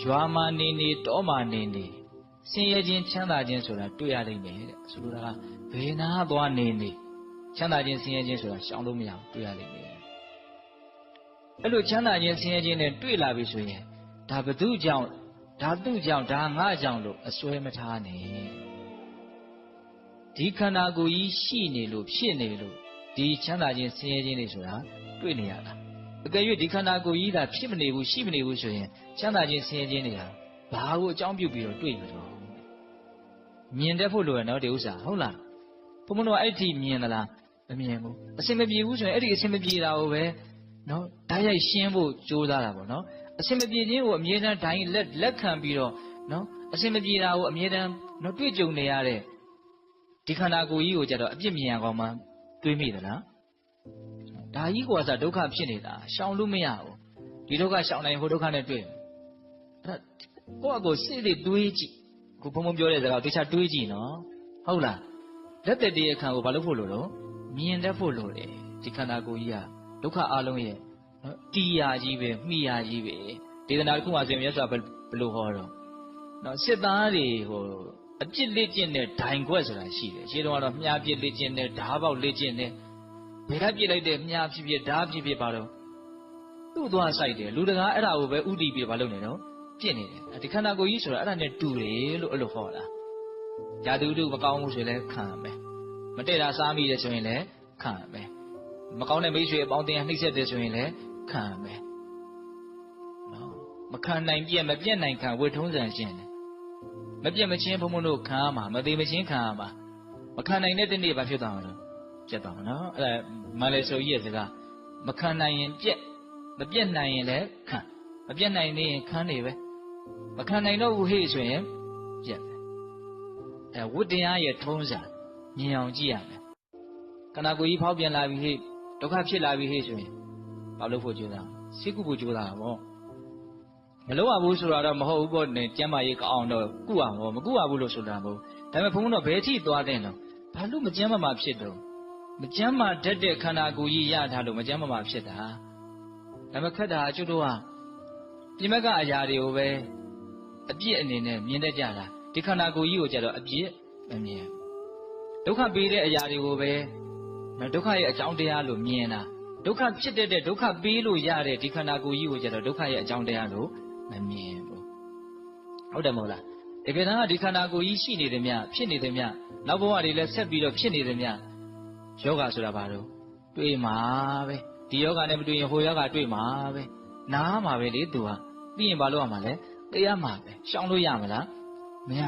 ရွာမာနေနေတောမာနေနေဆင်းရဲခြင်းချမ်းသာခြင်းဆိုတာတွေ့ရလိမ့်မယ်တဲ့ဆိုလိုတာကဘယ်နာသွားနေနေချမ်းသာခြင်းဆင်းရဲခြင်းဆိုတာရှောင်လို့မရဘူးတွေ့ရလိမ့်မယ်အဲ့လိုချမ်းသာခြင်းဆင်းရဲခြင်းနဲ့တွေ့လာပြီဆိုရင်ဒါဘသူကြောင့်ဒါသူ့ကြောင့်ဒါငါကြောင့်လို့အစွဲမထားနဲ့ဒီခန္ဓာကိုယ်ကြီးရှိနေလို့ဖြစ်နေလို့ဒီချမ်းသာခြင်းဆင်းရဲခြင်းတွေဆိုတာတွေ့နေရတာအကယ်၍ဒီခန္ဓာကိုယ်ကြီးသာဖြစ်မနေဘူးရှိမနေဘူးဆိုရင်ချမ်းသာခြင်းဆင်းရဲခြင်းတွေဟာဘာကိုအကြောင်းပြုပြီးတော့တွေ့မှာတော့မြင်တတ်ဖို့လိုရနော်ဒီဥစ္စာဟုတ်လားဘုံဘုံတို့အဲ့ဒီမြင်သလားမမြင်ဘူးအစင်မပြေဘူးဆိုရင်အဲ့ဒီအစင်မပြေတာကိုပဲနော်ဓာတ်ရိုက်ရှင်းဖို့ကြိုးစားတာပေါ့နော်အစင်မပြေခြင်းကိုအမြဲတမ်းဒိုင်းလက်ခံပြီးတော့နော်အစင်မပြေတာကိုအမြဲတမ်းနော်တွေ့ကြုံနေရတဲ့ဒီခန္ဓာကိုယ်ကြီးကိုကြတော့အပြစ်မြင်ရကောင်းမှတွေးမိသလားဒါကြီးကွာစားဒုက္ခဖြစ်နေတာရှောင်လို့မရဘူးဒီဒုက္ခရှောင်နိုင်ဟိုဒုက္ခနဲ့တွေ့အဲ့ကိုယ့်အကိုစိတ်တွေတွေးကြည့်ခုဘုံဘုံပြောတဲ့စကားကိုတခြားတွေးကြည့်နော်ဟုတ်လားလက်သက်တည်းအခါကိုဘာလို့ဖို့လို့တော့မြင်တတ်ဖို့လို့တယ်ဒီခန္ဓာကိုယ်ကြီးကဒုက္ခအလုံးရဲ့နော်တီးရာကြီးပဲမိရာကြီးပဲဒေသနာတစ်ခုမှဆိုရင်မြတ်စွာဘယ်လိုဟောတော့နော်စစ်သားတွေဟိုအပြစ်လက်ကျင့်တဲ့ဒိုင်ခွက်ဆိုတာရှိတယ်ရှင်းတော့မြားပြစ်လက်ကျင့်တဲ့ဓားပေါက်လက်ကျင့်တဲ့ဘယ်ကပြစ်လိုက်တဲ့မြားဖြစ်ဖြစ်ဓားဖြစ်ဖြစ်ပါတော့သူ့သွားဆိုင်တယ်လူတကာအဲ့ဒါကိုပဲဥတီပြီးဘာလုပ်နေတော့ပြစ်နေတယ်ဒီခန္ဓာကိုယ်ကြီးဆိုတာအဲ့ဒါနဲ့တူတယ်လို့အဲ့လိုဟောတာญาတိဥတုမကောင်းဘူးဆိုရင်လည်းခံရမယ်မတည့်တာစားမိတယ်ဆိုရင်လည်းခံရမယ်မကောင်းတဲ့မိတ်ဆွေအပေါင်းအသင်းနှိမ့်ဆက်တယ်ဆိုရင်လည်းခံရမယ်နော်မခံနိုင်ပြက်မပြက်နိုင်ခံဝိထုံးစံရှင်းတယ်မပြက်မချင်းဘုံဘုံတို့ခံရမှာမသေးမချင်းခံရမှာမခံနိုင်တဲ့တနေ့ဘာဖြစ်သွားမှာလဲပြက်သွားမှာနော်အဲ့ဒါမလဲဆိုကြီးရဲ့စကားမခံနိုင်ရင်ပြက်မပြက်နိုင်ရင်လည်းခံမပြက်နိုင်နေရင်ခံနေပဲမခံနိုင်တော့ဘူးဟေ့ဆိုရင်ပြက်တယ်ဝိတရားရဲ့ထုံးစံမြင်အောင်ကြည့်ရမယ်ခန္ဓာကိုယ်ကြီးဖောက်ပြန်လာပြီဟေ့ဒုက္ခဖြစ်လာပြီဟေ့ဆိုရင်ဘာလို့ဖို့ကြိုးစားစိတ်ကုဖို့ကြိုးစားတာပေါ့မလုပ်ရဘူးဆိုတာတော့မဟုတ်ဘူးပေါ့နဲ့ကျမ်းမာရေးကောင်းအောင်တော့ကုအောင်ပေါ့မကုရဘူးလို့ဆိုတာမဟုတ်ဒါပေမဲ့ဘုန်းဘုန်းတော့ဘယ်ထိသွားတဲ့နော်ဘာလို့မကျမ်းမာဖြစ်တော့မကျမ်းမာတတ်တဲ့ခန္ဓာကိုယ်ကြီးရထားလို့မကျမ်းမာဖြစ်တာဒါပေမဲ့ခက်တာအကျွတ်တော့ပြမကအရာတွေကိုပဲအပြစ်အနေနဲ့မြင်တတ်ကြတာဒီခန္ဓာကိုယ်ကြီးကိုကြတော့အပြစ်မမြင်ဒုက္ခပေးတဲ့အရာတွေကိုပဲဒုက္ခရဲ့အကြောင်းတရားလို့မြင်တာဒုက္ခဖြစ်တဲ့ဒုက္ခပေးလို့ရတဲ့ဒီခန္ဓာကိုယ်ကြီးကိုကြတော့ဒုက္ခရဲ့အကြောင်းတရားလို့မမြင်ဘူးဟုတ်တယ်မဟုတ်လားတကယ်တမ်းကဒီခန္ဓာကိုယ်ကြီးရှိနေတယ်မြဖြစ်နေတယ်မြနောက်ဘဝတွေလည်းဆက်ပြီးတော့ဖြစ်နေတယ်မြယောဂဆိုတာဘာလို့တွေ့မှာပဲဒီယောဂနဲ့မတွေ့ရင်ဟိုယောဂတွေ့မှာပဲနားမှာပဲလေသူဟာပြီးရင်ဘာလို့ရမှာလဲသိရမှာပဲရှောင်လို့ရမလားမရ